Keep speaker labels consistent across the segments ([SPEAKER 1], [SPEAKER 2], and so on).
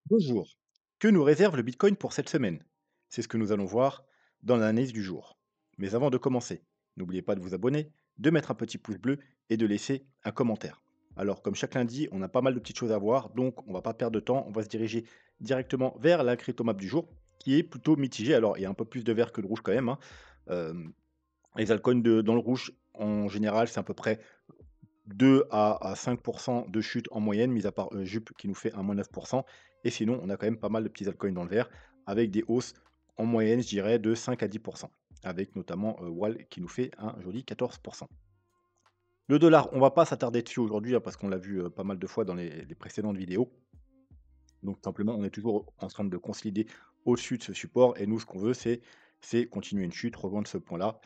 [SPEAKER 1] Bonjour. Que nous réserve le Bitcoin pour cette semaine? C'est ce que nous allons voir dans l'analyse du jour. Mais avant de commencer, n'oubliez pas de vous abonner, de mettre un petit pouce bleu et de laisser un commentaire. Alors, comme chaque lundi, on a pas mal de petites choses à voir, donc on va pas perdre de temps, on va se diriger directement vers la cryptomap du jour, qui est plutôt mitigée. Alors, il y a un peu plus de vert que de rouge quand même, hein. Euh, les altcoins dans le rouge, en général, c'est à peu près 2 à 5 de chute en moyenne, mis à part, Jup qui nous fait un -9. Et sinon, on a quand même pas mal de petits altcoins dans le vert, avec des hausses en moyenne, je dirais, de 5 à 10, avec notamment, WAL qui nous fait un joli 14. Le dollar, on va pas s'attarder dessus aujourd'hui, hein, parce qu'on l'a vu, pas mal de fois dans les précédentes vidéos. Donc simplement, on est toujours en train de consolider au-dessus de ce support et nous, ce qu'on veut, c'est continuer une chute, rejoindre ce point-là,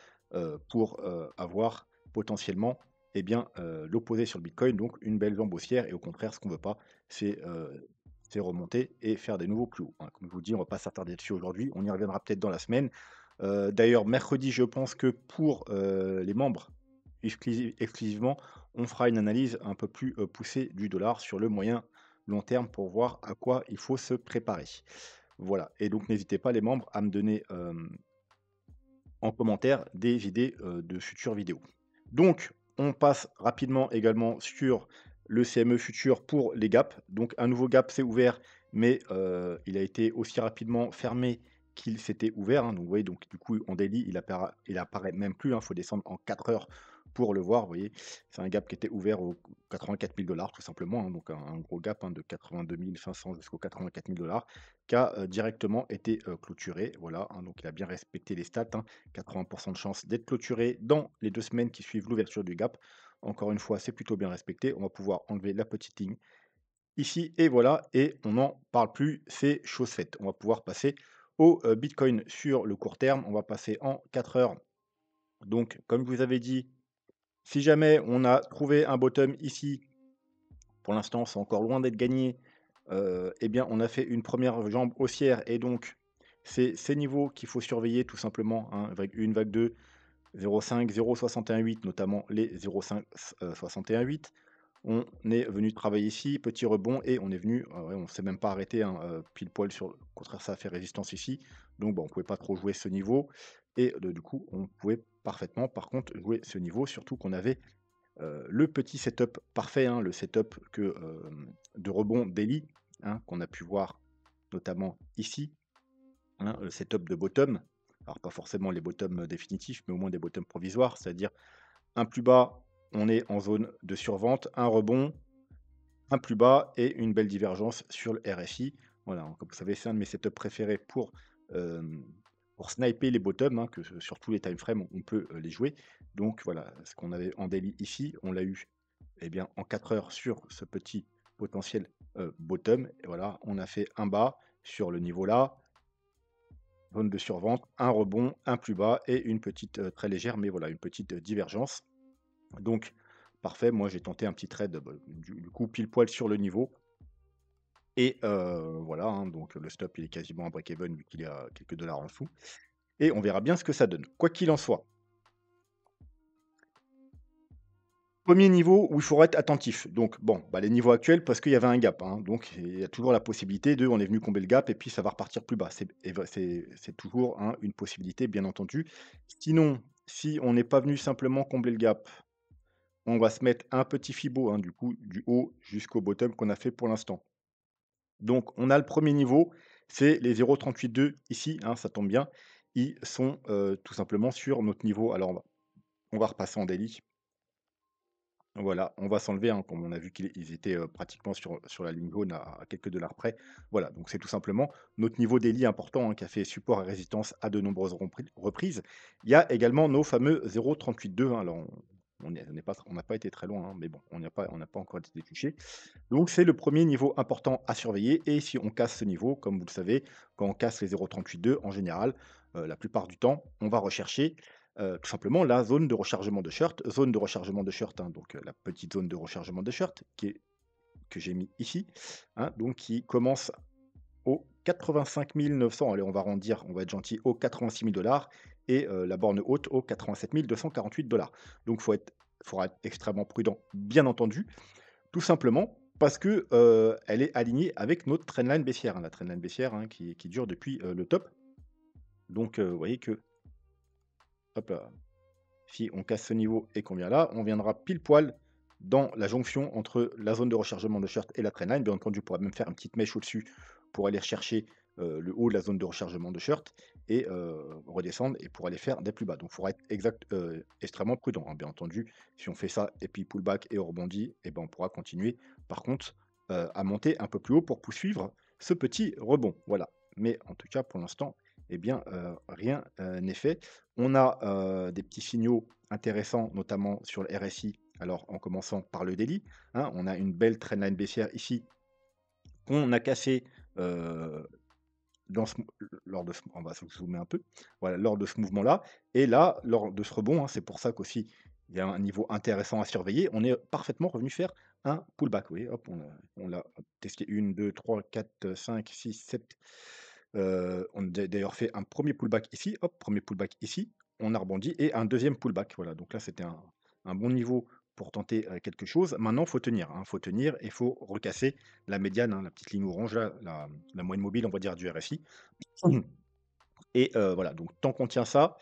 [SPEAKER 1] pour, avoir potentiellement, eh bien, l'opposé sur le bitcoin, donc une belle jambe haussière et au contraire, ce qu'on veut pas, c'est remonter et faire des nouveaux plus hauts, hein. Comme je vous dis, on va pas s'attarder dessus aujourd'hui, on y reviendra peut-être dans la semaine. D'ailleurs, mercredi, je pense que pour, les membres exclusivement, on fera une analyse un peu plus, poussée du dollar sur le moyen long terme pour voir à quoi il faut se préparer. Voilà, et donc n'hésitez pas les membres à me donner, en commentaire des idées, de futures vidéos. Donc on passe rapidement également sur le CME futur pour les gaps. Donc un nouveau gap s'est ouvert, mais il a été aussi rapidement fermé qu'il s'était ouvert, hein. Donc vous voyez, donc du coup en daily, il apparaît même plus, il faut descendre en 4 heures pour le voir, vous voyez? C'est un gap qui était ouvert aux 84 000 tout simplement, hein, donc un gros gap, hein, de 82 500 jusqu'aux 84 000 qui a, directement été, clôturé. Voilà, hein, donc il a bien respecté les stats, hein. 80 de chance d'être clôturé dans les 2 semaines qui suivent l'ouverture du gap. Encore une fois, c'est plutôt bien respecté. On va pouvoir enlever la petite ligne ici et voilà, et on n'en parle plus, c'est chose faite. On va pouvoir passer au, bitcoin sur le court terme. On va passer en 4 heures. Donc comme je vous avais dit, si jamais on a trouvé un bottom ici, pour l'instant, c'est encore loin d'être gagné, eh bien, on a fait une première jambe haussière et donc c'est ces niveaux qu'il faut surveiller tout simplement, hein, vague 1, vague 2, 0,5, 0,618, notamment les 0,5, 61,8. On est venu travailler ici, petit rebond et on est venu, ouais, on s'est même pas arrêté, hein, pile poil sur au contraire, ça a fait résistance ici. Donc bon, on pouvait pas trop jouer ce niveau et du coup, on pouvait parfaitement, par contre, jouer ce niveau, surtout qu'on avait, le petit setup parfait, hein, le setup de rebond daily, hein, qu'on a pu voir notamment ici, hein, le setup de bottom. Alors pas forcément les bottoms définitifs, mais au moins des bottoms provisoires, c'est-à-dire un plus bas, on est en zone de survente, un rebond, un plus bas et une belle divergence sur le RSI. Voilà, hein, comme vous savez, c'est un de mes setups préférés hem, pour sniper les bottoms, hein, sur tous les time frames, on peut, les jouer. Donc voilà, ce qu'on avait en daily ici, on l'a eu, eh bien, en 4 heures sur ce petit potentiel, bottom. Et voilà, on a fait un bas sur le niveau là, zone de survente, un rebond, un plus bas et une petite, très légère, mais voilà, une petite, divergence. Donc parfait, moi j'ai tenté un petit trade, bah, du coup pile poil sur le niveau et voilà, hein, donc le stop il est quasiment à break-even vu qu'il est à quelques dollars en dessous et on verra bien ce que ça donne. Quoi qu'il en soit, premier niveau où il faudra être attentif. Donc bon, bah, les niveaux actuels parce qu'il y avait un gap, hein, donc il y a toujours la possibilité de on est venu combler le gap et puis ça va repartir plus bas. C'est toujours, hein, une possibilité bien entendu. Sinon, si on n'est pas venu simplement combler le gap, on va se mettre un petit fibo, hein, du coup du haut jusqu'au bottom qu'on a fait pour l'instant. Donc on a le premier niveau, c'est les 0,382 ici, hein, ça tombe bien. Ils sont, tout simplement sur notre niveau. Alors on va repasser en daily. Voilà, on va s'enlever, hein, comme on a vu qu'ils étaient, pratiquement sur la ligne jaune à quelques dollars près. Voilà, donc c'est tout simplement notre niveau daily important, hein, qui a fait support et résistance à de nombreuses reprises. Il y a également nos fameux 0,382, hein. Alors on n'a pas été très loin, hein, mais bon, on n'a pas encore été touché. Donc c'est le premier niveau important à surveiller et si on casse ce niveau, comme vous le savez, quand on casse les 0,382 en général, la plupart du temps, on va rechercher, tout simplement la zone de rechargement de short. Zone de rechargement de short, hein, donc la petite zone de rechargement de short que j'ai mis ici, hein, donc qui commence aux 85 900. Allez, on va arrondir, on va être gentil, aux 86 000 et la borne haute aux 87 248. Donc faudra être extrêmement prudent, bien entendu. Tout simplement Parce que, elle est alignée avec notre trendline baissière, hein, la trendline baissière, hein, qui dure depuis, le top. Donc, vous voyez que, hop là, si on casse ce niveau et qu'on vient là, on viendra pile poil dans la jonction entre la zone de rechargement de shirt et la trendline. Bien entendu, on pourra même faire une petite mèche au-dessus pour aller rechercher, le haut de la zone de rechargement de shirt et redescendre et pour aller faire des plus bas. Donc il faudra être extrêmement prudent, hein, bien entendu. Si on fait ça et puis pullback et on rebondit et ben, on pourra continuer par contre, à monter un peu plus haut pour poursuivre ce petit rebond. Voilà. Mais en tout cas, pour l'instant, eh bien, rien, n'est fait. On a, des petits signaux intéressants, notamment sur le RSI. Alors, en commençant par le daily, hein, on a une belle trendline baissière ici qu'on a cassée, heu, dans ce lors de ce on va se zoomer un peu. Voilà, lors de ce mouvement-là et là, lors de ce rebond, hein, c'est pour ça qu'aussi il y a un niveau intéressant à surveiller. On est parfaitement revenu faire un pullback. Vous voyez, hop, on l'a testé 1, 2, 3, 4, 5, 6, 7. On a d'ailleurs fait un premier pullback ici, hop, premier pullback ici, on a rebondi et un deuxième pullback. Voilà, donc là, c'était un bon niveau pour tenter, quelque chose. Maintenant, faut tenir et il faut recasser la médiane, hein, la petite ligne orange là, la moyenne mobile, on va dire, du RSI. Et voilà, donc tant qu'on tient ça,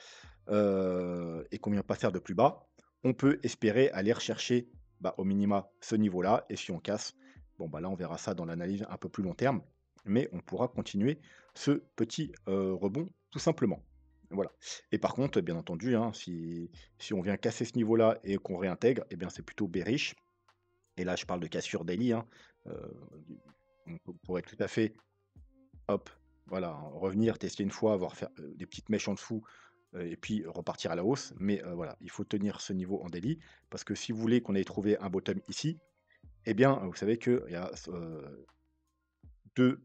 [SPEAKER 1] et qu'on vient pas faire de plus bas, on peut espérer aller rechercher, bah, au minima ce niveau-là et si on casse, bon, bah, là, on verra ça dans l'analyse un peu plus long terme, mais on pourra continuer ce petit, rebond tout simplement. Voilà et par contre, bien entendu, hein, si on vient casser ce niveau-là et qu'on réintègre, et bien, c'est plutôt bearish et là, je parle de cassure daily, hein, heu, on pourrait tout à fait, hop, voilà, revenir, tester une fois, voir faire, des petites mèches en dessous, et puis repartir à la hausse. Mais, voilà, il faut tenir ce niveau en daily parce que si vous voulez qu'on ait trouvé un bottom ici, eh bien, vous savez qu'il y a de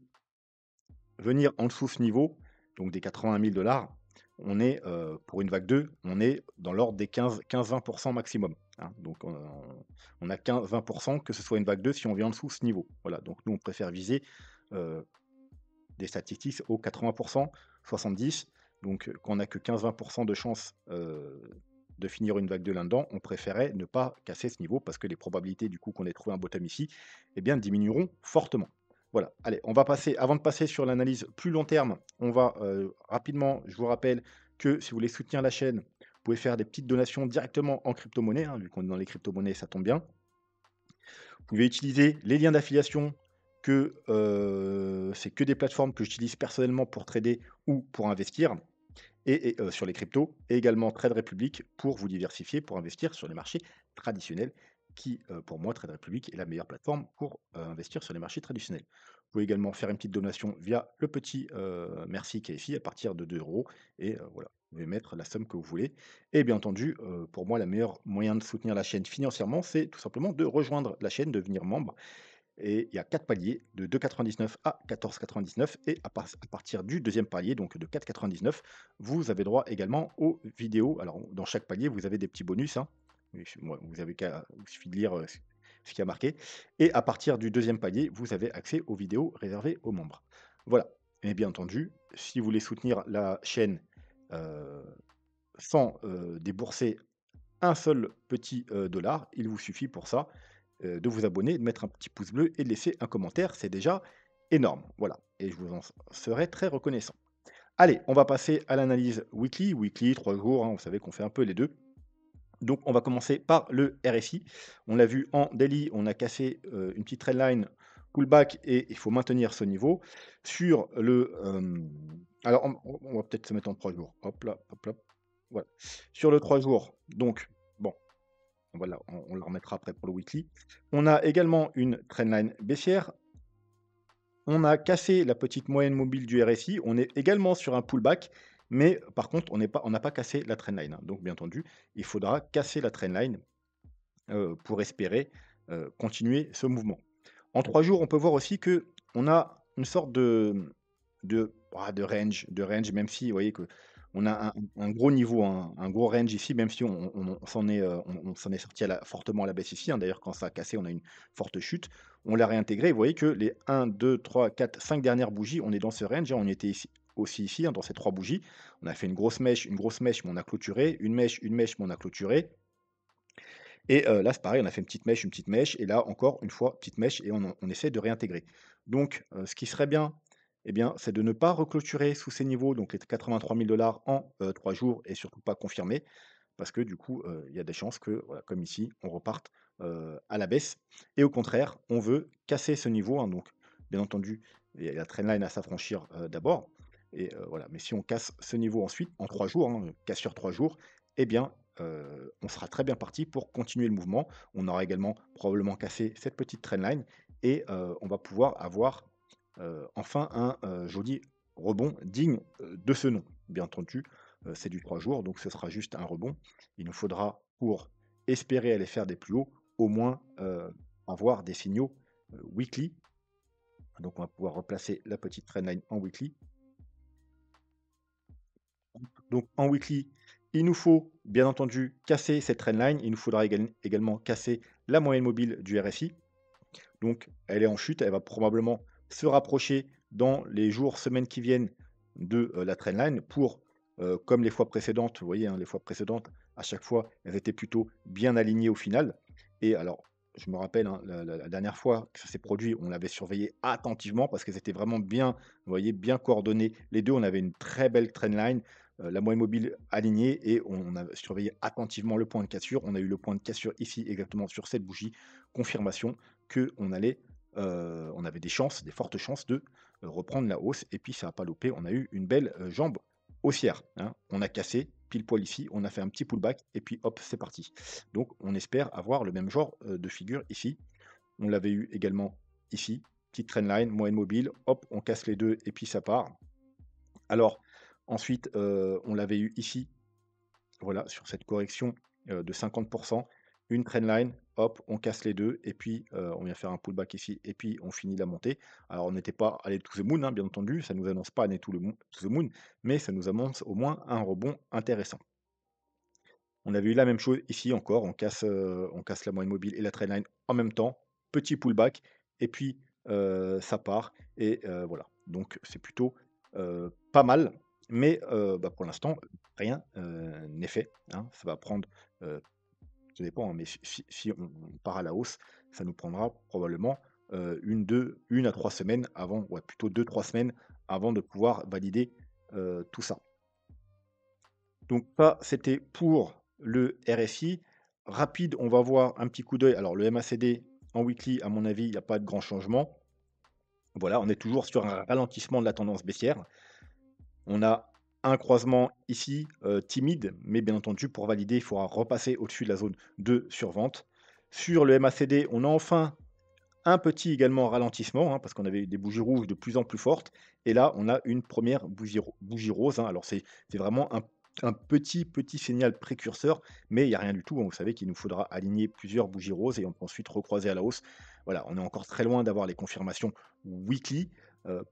[SPEAKER 1] venir en dessous ce niveau, donc des 80 000 on est, pour une vague 2 on est dans l'ordre des 15-20 maximum, hein. Donc on a 15-20 que ce soit une vague 2 si on vient en dessous ce niveau. Voilà, donc nous on préfère viser, heu des statistiques aux 80 70. Donc, quand on n'a que 15-20 de chance, de finir une vague de là-dedans, on préférait ne pas casser ce niveau parce que les probabilités du coup qu'on ait trouvé un bottom ici, eh bien diminueront fortement. Voilà, allez, on va passer avant de passer sur l'analyse plus long terme, on va, rapidement, je vous rappelle que si vous voulez soutenir la chaîne, vous pouvez faire des petites donations directement en crypto-monnaie, hein, vu qu'on est dans les crypto-monnaies, ça tombe bien. Vous pouvez utiliser les liens d'affiliation que, c'est que des plateformes que j'utilise personnellement pour trader ou pour investir et sur les cryptos et également Trade Republic pour vous diversifier, pour investir sur les marchés traditionnels qui, pour moi, Trade Republic est la meilleure plateforme pour, investir sur les marchés traditionnels. Vous pouvez également faire une petite donation via le petit, merci qui est ici à partir de 2 € et voilà, vous pouvez mettre la somme que vous voulez et bien entendu, pour moi, la meilleure moyen de soutenir la chaîne financièrement, c'est tout simplement de rejoindre la chaîne, devenir membre et il y a 4 paliers de 2,99 à 14,99 et à partir du deuxième palier, donc de 4,99, vous avez droit également aux vidéos. Alors, dans chaque palier, vous avez des petits bonus, hein. Vous avez qu'à il suffit de lire, ce qui a marqué et à partir du deuxième palier, vous avez accès aux vidéos réservées aux membres. Voilà et bien entendu, si vous voulez soutenir la chaîne, heu, sans, débourser un seul petit, dollar, il vous suffit pour ça, de vous abonner, de mettre un petit pouce bleu et de laisser un commentaire, c'est déjà énorme. Voilà et je vous en serai très reconnaissant. Allez, on va passer à l'analyse weekly. Weekly, 3 jours, hein, vous savez qu'on fait un peu les 2. Donc on va commencer par le RSI. On l'a vu en daily, on a cassé, une petite trendline pullback et il faut maintenir ce niveau. Sur le, alors on va peut-être se mettre en 3 jours. Hop là, hop là, voilà. Sur le 3 jours, donc bon, voilà, on le remettra après pour le weekly. On a également une trendline baissière. On a cassé la petite moyenne mobile du RSI. On est également sur un pullback, mais par contre, on n'a pas cassé la trendline, hein. Donc, bien entendu, il faudra casser la trendline pour espérer continuer ce mouvement. En 3 jours, on peut voir aussi que on a une sorte de range, même si vous voyez que on a un gros niveau, un gros range ici, même si on s'en est, on s'en est sorti fortement à la baisse ici, hein. D'ailleurs, quand ça a cassé, on a une forte chute. On l'a réintégré. Vous voyez que les 1, 2, 3, 4, 5 dernières bougies, on est dans ce range, hein. On était ici aussi ici, hein, dans ces 3 bougies. On a fait une grosse mèche, mais on a clôturé. Une mèche, mais on a clôturé Et là, c'est pareil, on a fait une petite mèche et là, encore une fois, petite mèche et on essaie de réintégrer. Donc ce qui serait bien, eh bien, c'est de ne pas reclôturer sous ces niveaux, donc les 83 000 en, 3 jours et surtout pas confirmer parce que du coup, il y a des chances que, voilà, comme ici, on reparte, à la baisse et au contraire, on veut casser ce niveau, hein, donc bien entendu, il y a la trendline à s'affranchir, d'abord et voilà, mais si on casse ce niveau ensuite, en 3 jours, hein, casse sur 3 jours, eh bien, on sera très bien parti pour continuer le mouvement. On aura également probablement cassé cette petite trendline et on va pouvoir avoir, enfin un, joli rebond digne, de ce nom. Bien entendu, c'est du 3 jours, donc ce sera juste un rebond. Il nous faudra, pour espérer aller faire des plus hauts, au moins, avoir des signaux, weekly. Donc on va pouvoir replacer la petite trendline en weekly. Donc en weekly, il nous faut bien entendu casser cette trendline. Il nous faudra également casser la moyenne mobile du RSI. Donc elle est en chute, elle va probablement se rapprocher dans les jours, semaines qui viennent de, la trendline pour, comme les fois précédentes, vous voyez, hein, les fois précédentes, à chaque fois, elles étaient plutôt bien alignées au final et alors, je me rappelle, hein, la dernière fois que ça s'est produit, on l'avait surveillé attentivement parce qu'elles étaient vraiment bien, vous voyez, bien coordonnées. Les 2, on avait une très belle trendline, la moyenne mobile alignée et on a surveillé attentivement le point de cassure. On a eu le point de cassure ici exactement sur cette bougie, confirmation qu'on allait, on avait des chances, des fortes chances de, reprendre la hausse et puis ça a pas loupé. On a eu une belle, jambe haussière, hein. On a cassé pile poil ici, on a fait un petit pullback et puis hop, c'est parti. Donc on espère avoir le même genre, de figure ici. On l'avait eu également ici, petite trendline, moyenne mobile, hop, on casse les 2 et puis ça part. Alors ensuite, on l'avait eu ici, voilà, sur cette correction, de 50, une trendline, hop, on casse les 2 et puis, on vient faire un pullback ici et puis on finit la montée. Alors on n'était pas allé to the moon, hein, bien entendu, ça ne nous annonce pas aller to the moon, mais ça nous annonce au moins un rebond intéressant. On avait eu la même chose ici encore, on casse la moyenne mobile et la trendline en même temps, petit pullback et puis, ça part et voilà. Donc c'est plutôt, pas mal, mais bah, pour l'instant, rien, n'est fait, hein. Ça va prendre, heu, ça dépend, hein, mais si on part à la hausse, ça nous prendra probablement, 1 à 3 semaines avant, ouais, plutôt 2 3 semaines avant de pouvoir valider, tout ça. Donc ça, c'était pour le RSI. Rapide, on va voir un petit coup d'œil. Alors le MACD en weekly, à mon avis, il n'y a pas de grand changement. Voilà, on est toujours sur un ralentissement de la tendance baissière. On a un croisement ici, timide, mais bien entendu, pour valider, il faudra repasser au-dessus de la zone de survente. Sur le MACD, on a enfin un petit également ralentissement, hein, parce qu'on avait eu des bougies rouges de plus en plus fortes et là, on a une première bougie rose, hein. Alors c'est vraiment un petit signal précurseur, mais il y a rien du tout, hein. Vous savez qu'il nous faudra aligner plusieurs bougies roses et on peut ensuite recroiser à la hausse. Voilà, on est encore très loin d'avoir les confirmations weekly.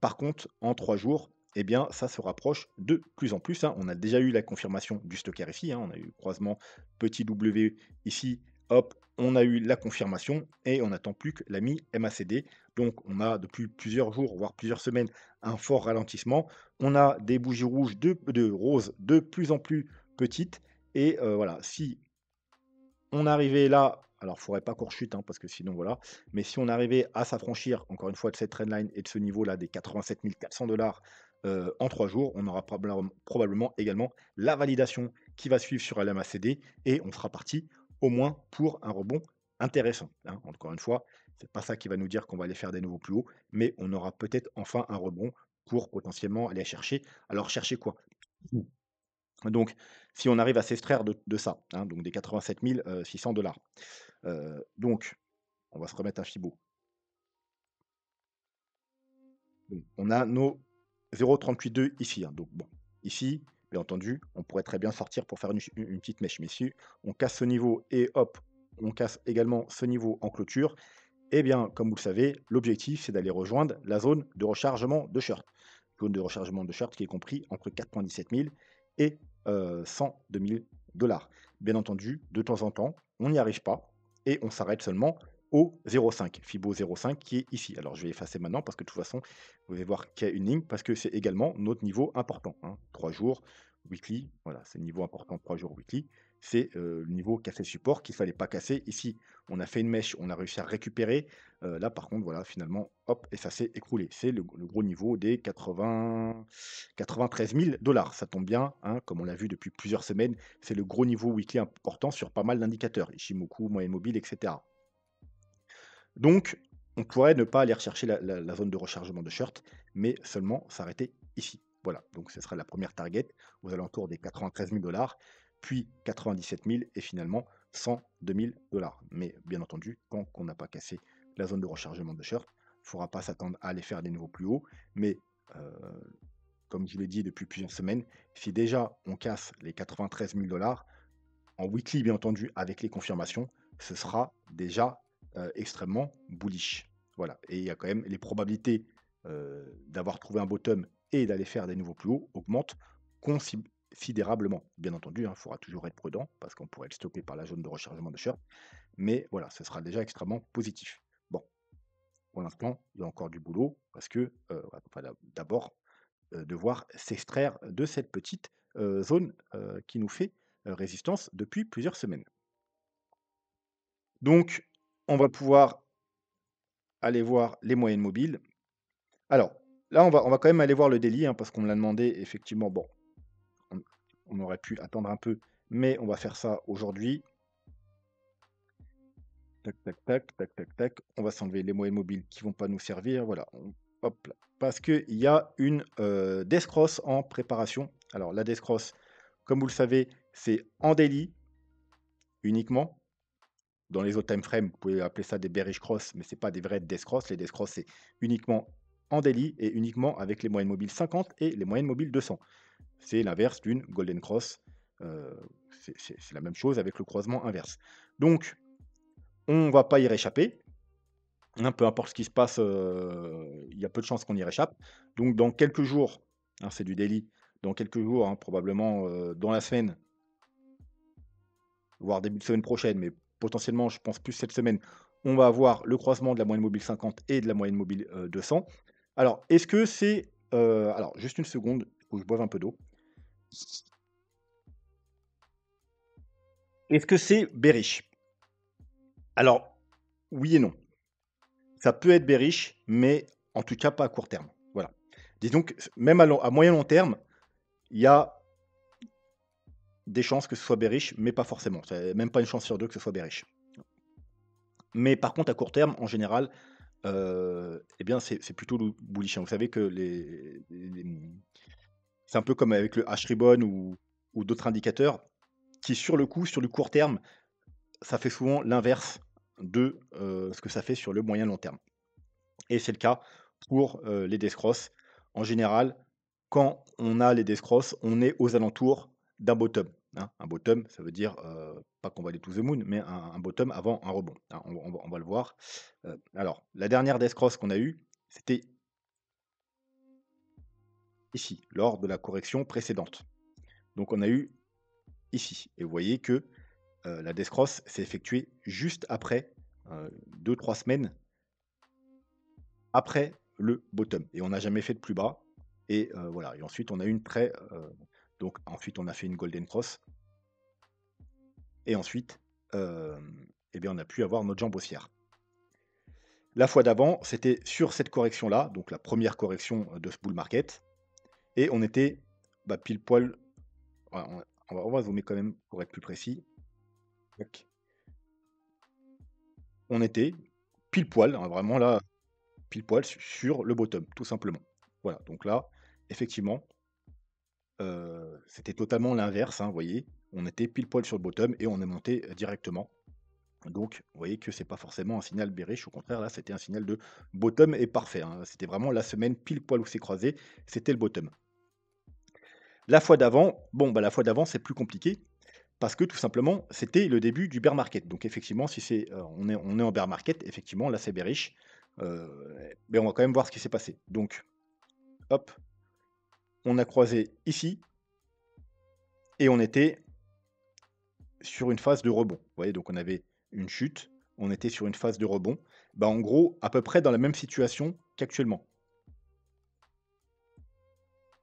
[SPEAKER 1] Par contre, en 3 jours, eh bien, ça se rapproche de plus en plus, hein. On a déjà eu la confirmation du stock RSI, hein, on a eu croisement petit W ici, hop, on a eu la confirmation et on n'attend plus que la mi-MACD. Donc, on a depuis plusieurs jours, voire plusieurs semaines, un fort ralentissement. On a des bougies rouges de roses de plus en plus petites. Et voilà, si on arrivait là, alors il ne faudrait pas qu'on rechute, hein, parce que sinon, voilà. Mais si on arrivait à s'affranchir, encore une fois, de cette trendline et de ce niveau-là, des 87 400 en 3 jours, on aura probablement également la validation qui va suivre sur LMACD et on sera parti au moins pour un rebond intéressant, hein. Encore une fois, c'est pas ça qui va nous dire qu'on va aller faire des nouveaux plus hauts, mais on aura peut-être enfin un rebond pour potentiellement aller chercher. Alors, chercher quoi? Donc, si on arrive à s'extraire de ça, hein, donc des 87 600 donc on va se remettre un Fibo. Donc on a nos 0,382 ici, hein, donc bon, ici, bien entendu, on pourrait très bien sortir pour faire une petite mèche, mais si on casse ce niveau et hop, on casse également ce niveau en clôture, eh bien, comme vous le savez, l'objectif, c'est d'aller rejoindre la zone de rechargement de short. Zone de rechargement de short qui est compris entre 97 000 et 102 000 Bien entendu, de temps en temps, on n'y arrive pas et on s'arrête seulement au 0,5, Fibo 0,5 qui est ici. Alors, je vais effacer maintenant parce que de toute façon, vous allez voir qu'il y a une ligne parce que c'est également notre niveau important, hein. 3 jours weekly, voilà, c'est le niveau important, 3 jours weekly. c'est, le niveau cassé support qu'il fallait pas casser. Ici, on a fait une mèche, on a réussi à récupérer. Là, par contre, voilà, finalement, hop et ça s'est écroulé. C'est le gros niveau des 93 000 dollars. Ça tombe bien, hein, comme on l'a vu depuis plusieurs semaines, c'est le gros niveau weekly important sur pas mal d'indicateurs, Ichimoku, moyenne mobile et cetera. Donc, on pourrait ne pas aller rechercher la zone de rechargement de short, mais seulement s'arrêter ici. Voilà, donc ce sera la première target aux alentours des 93 000 dollars, puis 97 000 et finalement 102 000 dollars. Mais bien entendu, tant qu'on n'a pas cassé la zone de rechargement de short, il ne faudra pas s'attendre à aller faire des niveaux plus hauts. Mais euh, comme je vous l'ai dit depuis plusieurs semaines, si déjà on casse les 93 000 dollars, en weekly, bien entendu, avec les confirmations, ce sera déjà, extrêmement bullish. Voilà et il y a quand même les probabilités, d'avoir trouvé un bottom et d'aller faire des nouveaux plus hauts augmentent considérablement. Bien entendu, hein, il faudra toujours être prudent parce qu'on pourrait être stoppé par la zone de rechargement de short, mais voilà, ce sera déjà extrêmement positif. Bon, pour l'instant, il y a encore du boulot parce que, va d'abord, devoir s'extraire de cette petite, zone, qui nous fait, résistance depuis plusieurs semaines. Donc, on va pouvoir aller voir les moyennes mobiles. Alors, là, on va quand même aller voir le daily, hein, parce qu'on me l'a demandé. Effectivement, bon, on on aurait pu attendre un peu, mais on va faire ça aujourd'hui. Tac, tac, tac, tac, tac, tac. On va s'enlever les moyennes mobiles qui vont pas nous servir. Voilà, hop là. Parce qu'il y a une death cross en préparation. Alors, la death cross, comme vous le savez, c'est en daily uniquement. Dans les autres time frames, vous pouvez appeler ça des bearish cross, mais c'est pas des vrais death cross. Les death cross, c'est uniquement en daily et uniquement avec les moyennes mobiles 50 et les moyennes mobiles 200. C'est l'inverse d'une golden cross. Euh, c'est la même chose avec le croisement inverse. Donc, on va pas y réchapper, hein, peu importe ce qui se passe, il y a peu de chances qu'on y réchappe. Donc, dans quelques jours, hein, c'est du daily, dans quelques jours, hein, probablement dans la semaine, voire début de semaine prochaine, mais potentiellement, je pense plus cette semaine, on va avoir le croisement de la moyenne mobile 50 et de la moyenne mobile 200. Alors, est-ce que c'est. Alors, juste une seconde, il faut que je boive un peu d'eau. Est-ce que c'est bearish? Alors, oui et non. Ça peut être bearish, mais en tout cas pas à court terme. Voilà. Disons que même à moyen long terme, il y a des chances que ce soit bearish, mais pas forcément. C'est même pas une chance sur deux que ce soit bearish. Mais par contre, à court terme, en général, eh bien, c'est plutôt bullish, hein. Vous savez que c'est un peu comme avec le H-ribbon ou d'autres indicateurs qui, sur le coup, sur le court terme, ça fait souvent l'inverse de, ce que ça fait sur le moyen long terme et c'est le cas pour, les death cross. En général, quand on a les death cross, on est aux alentours d'un bottom, hein. Un bottom, ça veut dire, pas qu'on va aller to the moon, mais un bottom avant un rebond, hein. On va le voir. Alors, la dernière death cross qu'on a eue, c'était ici, lors de la correction précédente. Donc on a eu ici et vous voyez que, la death cross s'est effectuée juste après, 2-3 semaines après le bottom et on n'a jamais fait de plus bas et voilà et ensuite on a eu une très, donc ensuite on a fait une golden cross et ensuite, et bien on a pu avoir notre jambe haussière. La fois d'avant, c'était sur cette correction-là, donc la première correction, de ce bull market et on était, bah, pile poil, voilà, on va zoomer quand même pour être plus précis. Tac. On était pile poil, hein, vraiment là, pile poil sur le bottom, tout simplement. Voilà, donc là, effectivement, c'était totalement l'inverse, hein, vous voyez? On était pile poil sur le bottom et on est monté, directement. Donc, vous voyez que c'est pas forcément un signal bearish, au contraire, là, c'était un signal de bottom et parfait, hein. C'était vraiment la semaine pile poil où c'est croisé, c'était le bottom. La fois d'avant, bon, bah, la fois d'avant, c'est plus compliqué parce que tout simplement, c'était le début du bear market. Donc effectivement, si c'est, on est en bear market, effectivement, là, c'est bearish, mais on va quand même voir ce qui s'est passé. Donc, hop, on a croisé ici et on était sur une phase de rebond. Vous voyez, donc on avait une chute, on était sur une phase de rebond. Bah, en gros, à peu près dans la même situation qu'actuellement.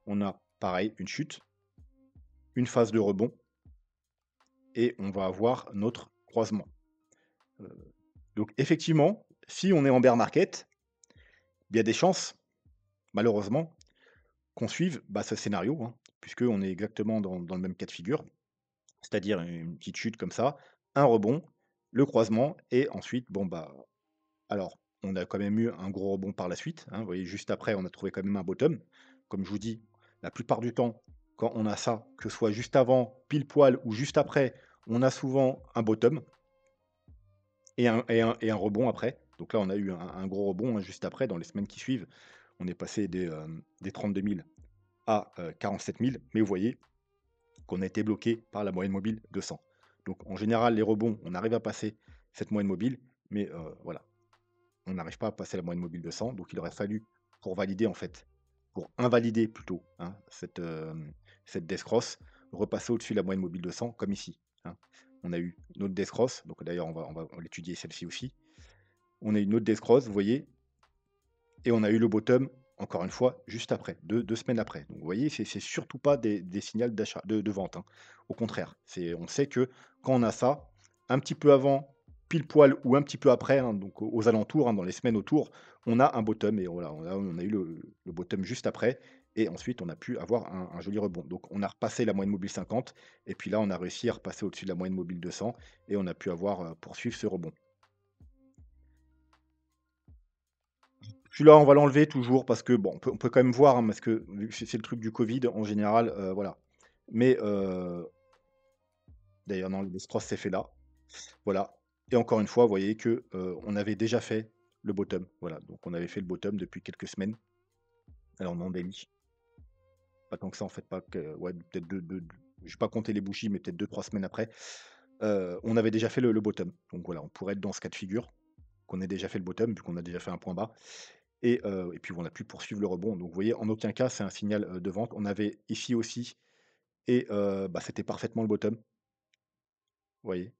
[SPEAKER 1] On a pareil, une chute, une phase de rebond et on va avoir notre croisement. Heu, donc effectivement, si on est en bear market, il y a des chances, malheureusement, qu'on suive, bah, ce scénario, hein, puisqu'on est exactement dans le même cas de figure, c'est-à-dire une petite chute comme ça, un rebond, le croisement et ensuite, bon, bah, alors on a quand même eu un gros rebond par la suite, hein. Vous voyez, juste après, on a trouvé quand même un bottom. Comme je vous dis, la plupart du temps, quand on a ça, que ce soit juste avant, pile poil ou juste après, on a souvent un bottom et un rebond après. Donc là, on a eu un gros rebond, hein, juste après, dans les semaines qui suivent. On est passé des 32 000 à 47 000, mais vous voyez qu'on a été bloqué par la moyenne mobile de 100. Donc en général, les rebonds, on arrive à passer cette moyenne mobile, mais voilà, on n'arrive pas à passer la moyenne mobile de 100, donc il aurait fallu, pour valider en fait, pour invalider plutôt, hein, cette death cross, repasser au-dessus de la moyenne mobile de 100, comme ici, hein. On a eu notre death cross, donc d'ailleurs on va l'étudier celle-ci aussi. On a eu une autre death cross, vous voyez, et on a eu le bottom, encore une fois, juste après, 2 semaines après. Donc vous voyez, c'est surtout pas des signaux d'achat de vente, hein. Au contraire, on sait que quand on a ça, un petit peu avant, pile poil ou un petit peu après, hein, donc aux alentours, hein, dans les semaines autour, on a un bottom et voilà, on a eu le bottom juste après et ensuite on a pu avoir un joli rebond. Donc on a repassé la moyenne mobile 50 et puis là, on a réussi à repasser au-dessus de la moyenne mobile 200 et on a pu avoir, poursuivre ce rebond. Celui-là, on va l'enlever toujours parce que bon, on peut quand même voir, hein, parce que vu que c'est le truc du Covid en général, voilà. Mais d'ailleurs non, le cross s'est fait là, voilà et encore une fois, vous voyez que, on avait déjà fait le bottom, voilà. Donc on avait fait le bottom depuis quelques semaines. Alors non daily, pas tant que ça en fait, pas que ouais, peut-être deux. J'ai pas compté les bougies, mais peut-être 2 3 semaines après, on avait déjà fait le bottom. Donc voilà, on pourrait être dans ce cas de figure, qu'on ait déjà fait le bottom vu qu'on a déjà fait un point bas. Et puis on a pu poursuivre le rebond. Donc vous voyez, en aucun cas, c'est un signal, de vente. On avait ici aussi et bah, c'était parfaitement le bottom, vous voyez?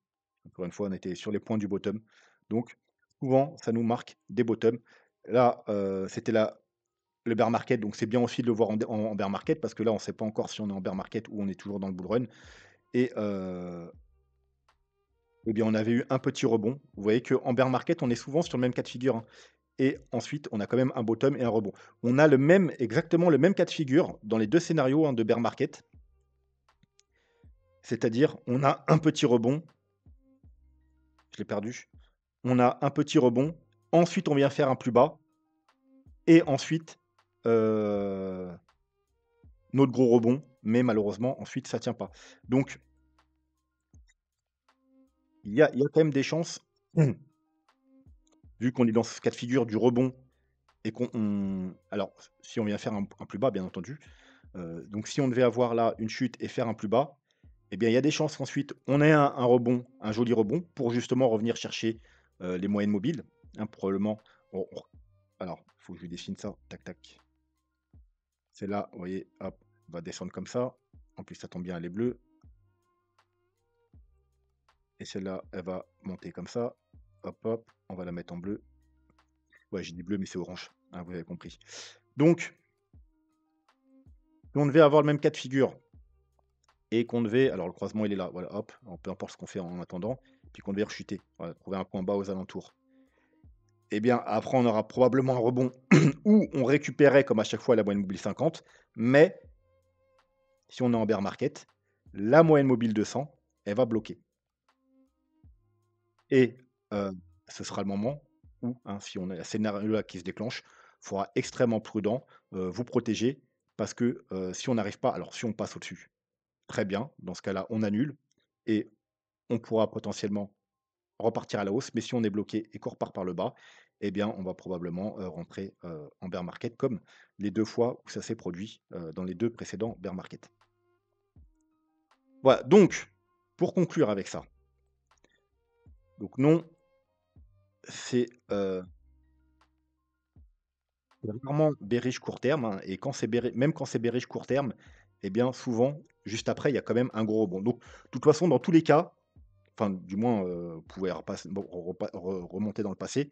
[SPEAKER 1] Encore une fois, on était sur les points du bottom. Donc souvent, ça nous marque des bottoms. Là, c'était le bear market, donc c'est bien aussi de le voir en bear market parce que là, on ne sait pas encore si on est en bear market ou on est toujours dans le bull run et et bien, on avait eu un petit rebond. Vous voyez qu'en bear market, on est souvent sur le même cas de figure, hein. Et ensuite, on a quand même un bottom et un rebond. On a exactement le même cas de figure dans les 2 scénarios, hein, de bear market. C'est-à-dire, on a un petit rebond, je l'ai perdu. On a un petit rebond, ensuite on vient faire un plus bas et ensuite, heu, notre gros rebond, mais malheureusement ensuite ça tient pas. Donc il y a quand même des chances, vu qu'on est dans ce cas de figure du rebond et alors si on vient faire un plus bas bien entendu, donc si on devait avoir là une chute et faire un plus bas, eh bien, il y a des chances qu'ensuite on ait un rebond, un joli rebond pour justement revenir chercher, les moyennes mobiles, hein, probablement on alors, il faut que je lui dessine ça, tac tac. Celle-là, vous voyez, hop, va descendre comme ça. En plus, ça tombe bien, elle est bleue et celle-là, elle va monter comme ça. Hop, hop, on va la mettre en bleu. Ouais, j'ai dit bleu, mais c'est orange, hein, vous avez compris. Donc, si on devait avoir le même cas de figure et qu'on devait alors le croisement, il est là, voilà, hop, peu importe ce qu'on fait en attendant, puis qu'on devait rechuter, voilà, trouver un point bas aux alentours. Eh bien, après, on aura probablement un rebond où on récupérait, comme à chaque fois, la moyenne mobile 50, mais si on est en bear market, la moyenne mobile 200, elle va bloquer et heu, ce sera le moment où, hein, si on a un scénario-là qui se déclenche, il faudra extrêmement prudent, vous protéger parce que, si on n'arrive pas alors si on passe au-dessus, très bien, dans ce cas-là, on annule et on pourra potentiellement repartir à la hausse, mais si on est bloqué et qu'on repart par le bas, eh bien, on va probablement, rentrer, en bear market comme les 2 fois où ça s'est produit, dans les 2 précédents bear market. Voilà, donc pour conclure avec ça, donc non, c'est, rarement bearish court terme, hein et quand c'est même quand c'est bearish court terme, eh bien, souvent, juste après, il y a quand même un gros rebond. Donc, de toute façon, dans tous les cas, enfin, du moins, vous pouvez remonter dans le passé,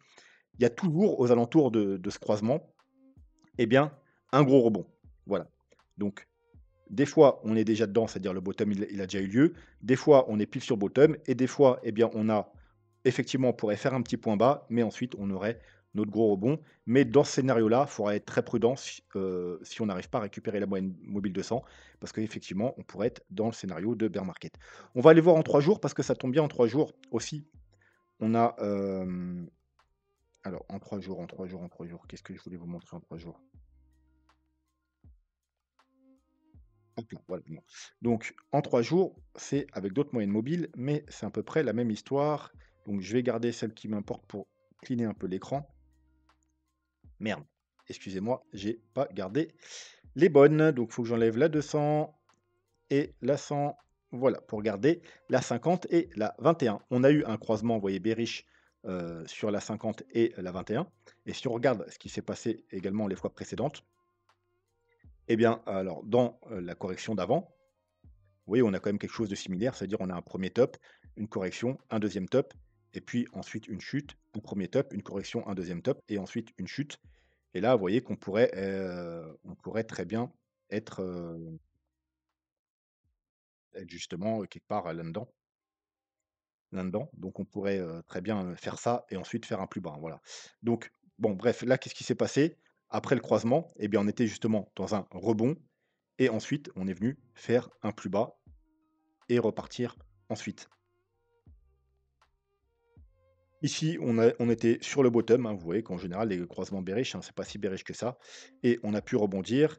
[SPEAKER 1] il y a toujours aux alentours de ce croisement, eh bien, un gros rebond. Voilà. Donc Des fois, on est déjà dedans, c'est-à-dire le bottom, il a déjà eu lieu. Des fois, on est pile sur bottom et des fois, eh bien, on a effectivement, on pourrait faire un petit point bas, mais ensuite, on aurait notre gros rebond. Mais dans ce scénario-là, il faudra être très prudent si on n'arrive pas à récupérer la moyenne mobile 200 parce qu'effectivement, on pourrait être dans le scénario de bear market. On va aller voir en 3 jours parce que ça tombe bien en 3 jours aussi. On a, alors en 3 jours, en 3 jours, en 3 jours, qu'est-ce que je voulais vous montrer en 3 jours? Hop là, voilà, bon. Donc en 3 jours, c'est avec d'autres moyennes mobiles, mais c'est à peu près la même histoire. Donc je vais garder celle qui m'importe pour cleaner un peu l'écran. Merde, excusez-moi, j'ai pas gardé les bonnes. Donc il faut que j'enlève la 200 et la 100. Voilà, pour garder la 50 et la 21. On a eu un croisement, vous voyez, bearish sur la 50 et la 21. Et si on regarde ce qui s'est passé également les fois précédentes, eh bien, alors dans la correction d'avant, oui, on a quand même quelque chose de similaire, c'est-à-dire on a un premier top, une correction, un deuxième top, et puis ensuite une chute, un premier top, une correction, un deuxième top, et ensuite une chute. Et là, vous voyez on pourrait très bien être, être justement quelque part là-dedans. Donc on pourrait très bien faire ça et ensuite faire un plus bas, voilà. Donc, bon, bref, là, qu'est-ce qui s'est passé? Après le croisement, eh bien, on était justement dans un rebond, et ensuite on est venu faire un plus bas et repartir ensuite. Ici, on était sur le bottom, hein, vous voyez qu'en général, les croisements bearish, hein, c'est pas si bearish que ça, et on a pu rebondir.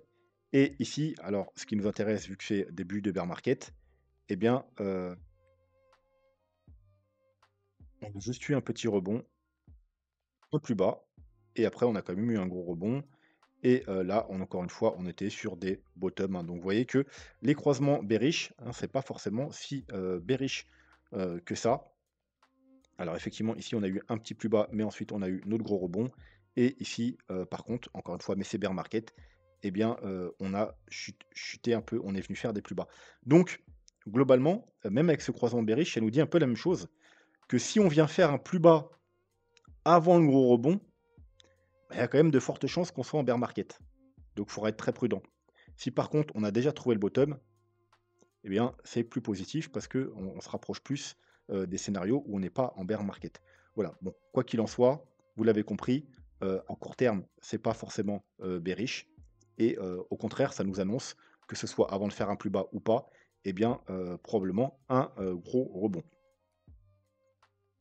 [SPEAKER 1] Et ici, alors, ce qui nous intéresse, vu que c'est début de bear market, eh bien, on a juste eu un petit rebond un peu plus bas, et après, on a quand même eu un gros rebond. Et là, encore une fois, on était sur des bottoms, hein. Donc, vous voyez que les croisements bearish, hein, c'est pas forcément si bearish que ça. Alors effectivement, ici, on a eu un petit plus bas, mais ensuite, on a eu notre gros rebond. Et ici, par contre, encore une fois, mais c'est bear market, eh bien, on a chuté un peu, on est venu faire des plus bas. Donc, globalement, même avec ce croisement bearish, ça nous dit un peu la même chose, que si on vient faire un plus bas avant le gros rebond, bah, il y a quand même de fortes chances qu'on soit en bear market. Donc, il faudra être très prudent. Si par contre, on a déjà trouvé le bottom, eh bien, c'est plus positif parce qu'on on se rapproche plus des scénarios où on n'est pas en bear market. Voilà, bon, quoi qu'il en soit, vous l'avez compris, en court terme, c'est pas forcément bearish. Et au contraire, ça nous annonce que ce soit avant de faire un plus bas ou pas, eh bien, probablement un gros rebond.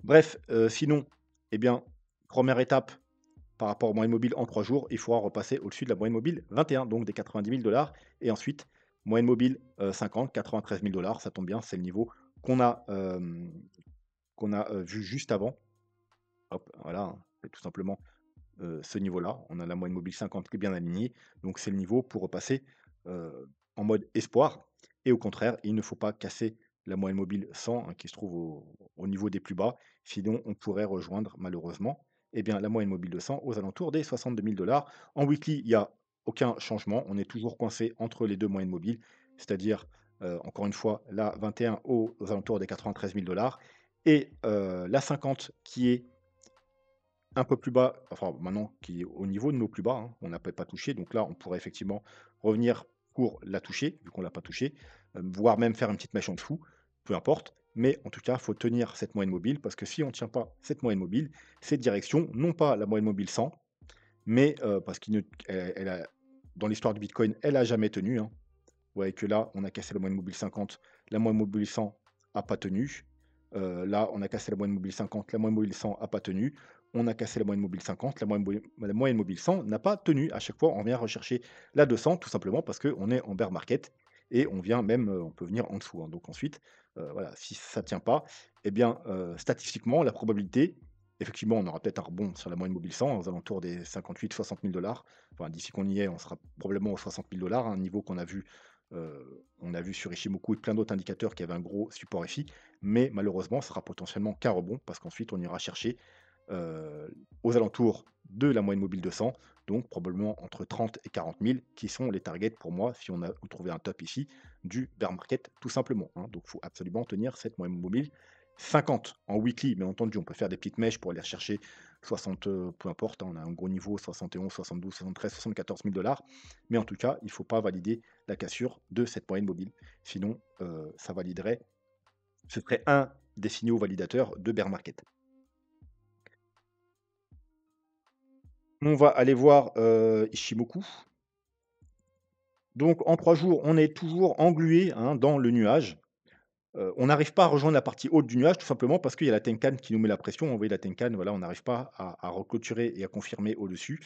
[SPEAKER 1] Bref, sinon, eh bien, première étape par rapport aux moyennes mobiles en 3 jours, il faudra repasser au-dessus de la moyenne mobile 21, donc des 90 000 dollars. Et ensuite, moyenne mobile 50, 93 000 dollars, ça tombe bien, c'est le niveau qu'on a vu juste avant. Hop, voilà, hein, c'est tout simplement ce niveau-là. On a la moyenne mobile 50 qui est bien alignée, donc c'est le niveau pour repasser en mode espoir. Et au contraire, il ne faut pas casser la moyenne mobile 100 hein, qui se trouve au niveau des plus bas, sinon on pourrait rejoindre malheureusement eh bien, la moyenne mobile de 100 aux alentours des 62 000 dollars. En weekly, il n'y a aucun changement, on est toujours coincé entre les deux moyennes mobiles, c'est-à-dire encore une fois la 21 aux alentours des 93 000 dollars et la 50 qui est un peu plus bas, enfin maintenant qui est au niveau de nos plus bas, hein, on n'a pas touché, donc là on pourrait effectivement revenir pour la toucher, vu qu'on l'a pas touché, voire même faire une petite mèche en dessous, peu importe. Mais en tout cas, il faut tenir cette moyenne mobile, parce que si on ne tient pas cette moyenne mobile, cette direction, non pas la moyenne mobile 100, mais parce qu'elle a, dans l'histoire du Bitcoin, elle a jamais tenu, hein. Vous voyez que là, on a cassé la moyenne mobile 50, la moyenne mobile 100 a pas tenu. Là, on a cassé la moyenne mobile 50, la moyenne mobile 100 a pas tenu. On a cassé la moyenne mobile 50, la moyenne mobile 100 n'a pas tenu. À chaque fois, on vient rechercher la 200, tout simplement parce qu'on est en bear market et on vient même, on peut venir en dessous, hein. Donc ensuite, voilà, si ça ne tient pas, eh bien, statistiquement, la probabilité, effectivement, on aura peut-être un rebond sur la moyenne mobile 100 aux alentours des 58-60 000 dollars. Enfin, d'ici qu'on y est, on sera probablement aux 60 000 dollars, un niveau qu'on a vu on a vu sur Ishimoku et plein d'autres indicateurs qu'il y avait un gros support FI, mais malheureusement, ce sera potentiellement qu'un rebond parce qu'ensuite on ira chercher euh, aux alentours de la moyenne mobile 200, donc probablement entre 30 et 40 000 qui sont les targets pour moi si on a trouvé un top ici du bear market tout simplement, hein. Donc il faut absolument tenir cette moyenne mobile 50 en weekly, bien entendu, on peut faire des petites mèches pour aller rechercher 60, peu importe, hein, on a un gros niveau 71, 72, 73, 74 000 $. Mais en tout cas, il ne faut pas valider la cassure de cette moyenne mobile. Sinon, ça validerait ce serait un des signaux validateurs de bear market. On va aller voir, Ishimoku. Donc en 3 jours, on est toujours englué, hein, dans le nuage. On n'arrive pas à rejoindre la partie haute du nuage tout simplement parce qu'il y a la Tenkan qui nous met la pression. Vous voyez la Tenkan, voilà, on n'arrive pas à reclôturer et à confirmer au-dessus.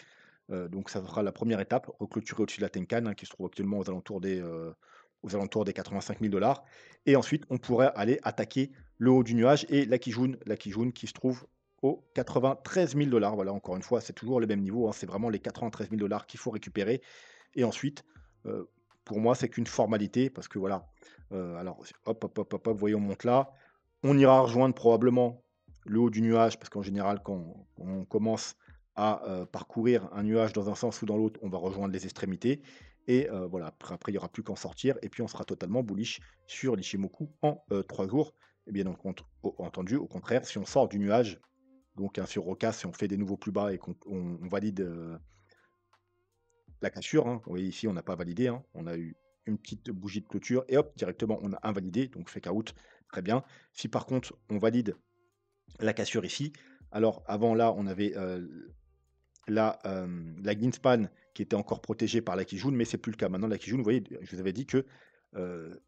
[SPEAKER 1] Donc ça sera la première étape, reclôturer au-dessus de la Tenkan, hein, qui se trouve actuellement aux alentours des 85 000 $ et ensuite on pourrait aller attaquer le haut du nuage et la Kijun qui se trouve aux 93 000 $. Voilà, encore une fois, c'est toujours le même niveau, hein, c'est vraiment les 93 000 $ qu'il faut récupérer et ensuite, heu, pour moi, c'est qu'une formalité parce que voilà, alors hop, hop, hop, hop, hop, voyons, on monte là. On ira rejoindre probablement le haut du nuage parce qu'en général, quand on commence à, parcourir un nuage dans un sens ou dans l'autre, on va rejoindre les extrémités et voilà, après il y aura plus qu'en sortir et puis on sera totalement bullish sur l'Ichimoku en, 3 jours et bien entendu, au contraire, si on sort du nuage, donc sur Roca, si on fait des nouveaux plus bas et qu'on valide, la cassure, hein. Vous voyez ici, on n'a pas validé, hein. On a eu une petite bougie de clôture et hop, directement, on a invalidé, donc fake out, très bien. Si par contre, on valide la cassure ici, alors avant là, on avait, la Greenspan qui était encore protégée par la Kijun, mais c'est plus le cas. Maintenant, la Kijun, vous voyez, je vous avais dit que, heu,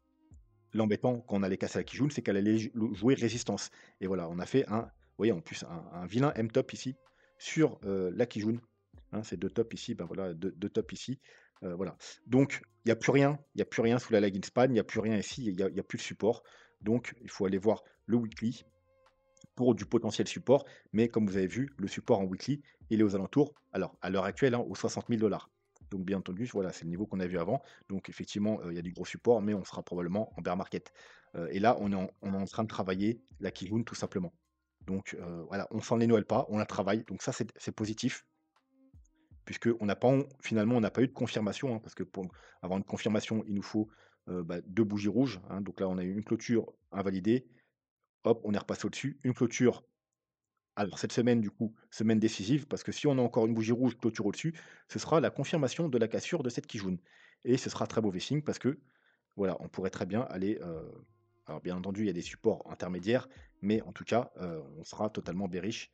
[SPEAKER 1] l'embêtant quand on allait casser la Kijun, c'est qu'elle allait jouer résistance et voilà, on a fait vous voyez, en plus, un vilain M-top ici sur, la Kijun. Hein, ces 2 tops ici, ben voilà, 2 tops ici, voilà. Donc il y a plus rien sous la lagging span, il y a plus rien ici, il y a plus de support. Donc il faut aller voir le weekly pour du potentiel support, mais comme vous avez vu, le support en weekly, il est aux alentours, alors à l'heure actuelle, hein, aux 60 000 $. Donc bien entendu, voilà, c'est le niveau qu'on a vu avant. Donc effectivement, il y a du gros support, mais on sera probablement en bear market. Et là, on est en train de travailler la Kijun tout simplement. Donc voilà, on s'en énoille pas, on la travaille, donc ça c'est positif. Puisqu'on n'a pas finalement, on n'a pas eu de confirmation, hein, parce que pour avoir une confirmation, il nous faut, 2 bougies rouges, hein. Donc là, on a eu une clôture invalidée, hop, on est repassé au-dessus. Une clôture alors cette semaine, du coup, semaine décisive, parce que si on a encore une bougie rouge, clôture au-dessus, ce sera la confirmation de la cassure de cette Kijun et ce sera très mauvais signe parce que, voilà, on pourrait très bien aller, alors bien entendu, il y a des supports intermédiaires, mais en tout cas, on sera totalement bearish,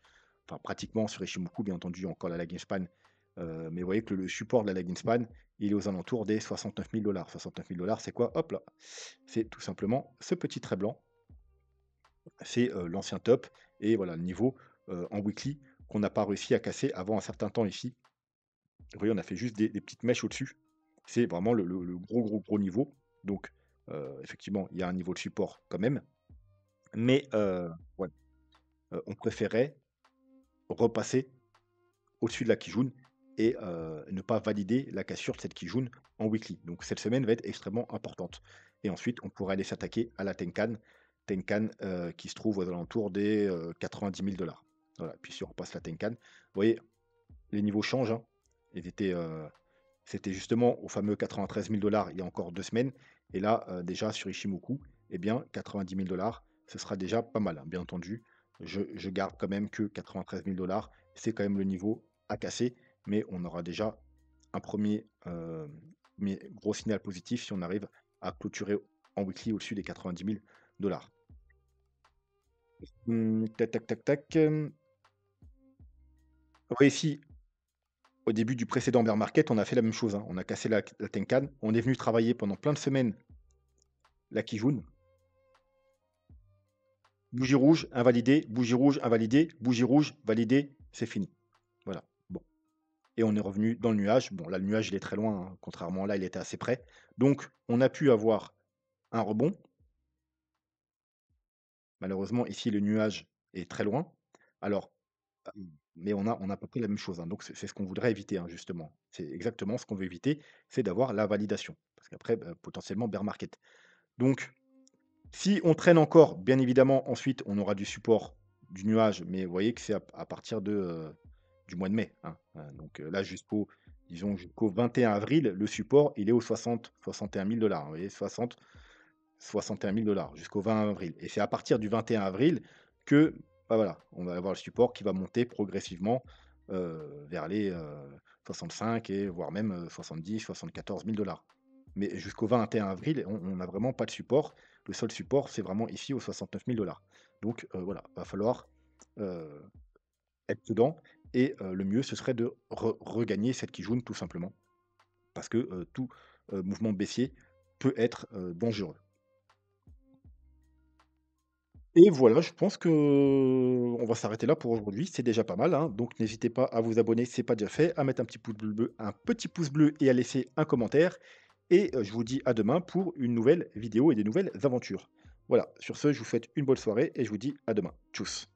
[SPEAKER 1] enfin pratiquement sur Ishimoku, bien entendu, encore la lagging span, mais vous voyez que le support de la lagging span, il est aux alentours des 69 000 $. 69 000 $, c'est quoi? Hop là, c'est tout simplement ce petit trait blanc, c'est, l'ancien top et voilà le niveau, en weekly qu'on n'a pas réussi à casser avant un certain temps ici. Vous voyez, on a fait juste des petites mèches au-dessus. C'est vraiment le gros, gros, gros niveau. Donc, effectivement, il y a un niveau de support quand même, mais ouais, on préférait repasser au-dessus de la Kijun et ne pas valider la cassure de cette Kijun en weekly. Donc cette semaine va être extrêmement importante et ensuite on pourrait aller s'attaquer à la Tenkan. Tenkan, qui se trouve aux alentours des, 90 000 $. Voilà, puis si on repasse la Tenkan, vous voyez, les niveaux changent, hein. Ils étaient, c'était justement au fameux 93 000 $ il y a encore 2 semaines et là, déjà sur Ishimoku, eh bien 90 000 $, ce sera déjà pas mal, hein. Bien entendu, je garde quand même que 93 000 $, c'est quand même le niveau à casser, mais on aura déjà un premier er gros signal positif si on arrive à clôturer en weekly au-dessus des 90 000 $. Tac, tac, tac, tac, oui, ici, au début du précédent bear market, on a fait la même chose, hein. On a cassé la Tenkan. On est venu travailler pendant plein de semaines la Kijun. Bougie rouge, invalidé, bougie rouge, invalidé, bougie rouge, validé, c'est fini. Voilà. Bon. Et on est revenu dans le nuage. Bon, là, le nuage, il est très loin, hein. Contrairement à là, il était assez près. Donc, on a pu avoir un rebond. Malheureusement, ici, le nuage est très loin. Alors, mais on a à peu près la même chose, hein. Donc, c'est ce qu'on voudrait éviter, hein, justement. C'est exactement ce qu'on veut éviter, c'est d'avoir la validation. Parce qu'après, potentiellement, bear market. Donc, si on traîne encore, bien évidemment, ensuite, on aura du support du nuage, mais vous voyez que c'est à partir du mois de mai, hein. Donc, là, disons, jusqu'au 21 avril, le support, il est aux 60-61 000 $. Vous voyez? 60-61 000 $ jusqu'au 20 avril et c'est à partir du 21 avril que bah, voilà, on va avoir le support qui va monter progressivement, vers les, 65 et voire même, 70-74 000 $. Mais jusqu'au 21 avril, on n'a vraiment pas de support. Le seul support, c'est vraiment ici aux 69 000 $. Donc voilà, va falloir, heu, être prudent et le mieux, ce serait de regagner cette Kijun tout simplement parce que, tout, mouvement baissier peut être, dangereux. Et voilà, je pense que on va s'arrêter là pour aujourd'hui, c'est déjà pas mal, hein, donc n'hésitez pas à vous abonner si ce n'est pas déjà fait, à mettre un petit pouce bleu et à laisser un commentaire et je vous dis à demain pour une nouvelle vidéo et des nouvelles aventures. Voilà, sur ce, je vous souhaite une bonne soirée et je vous dis à demain. Tchuss.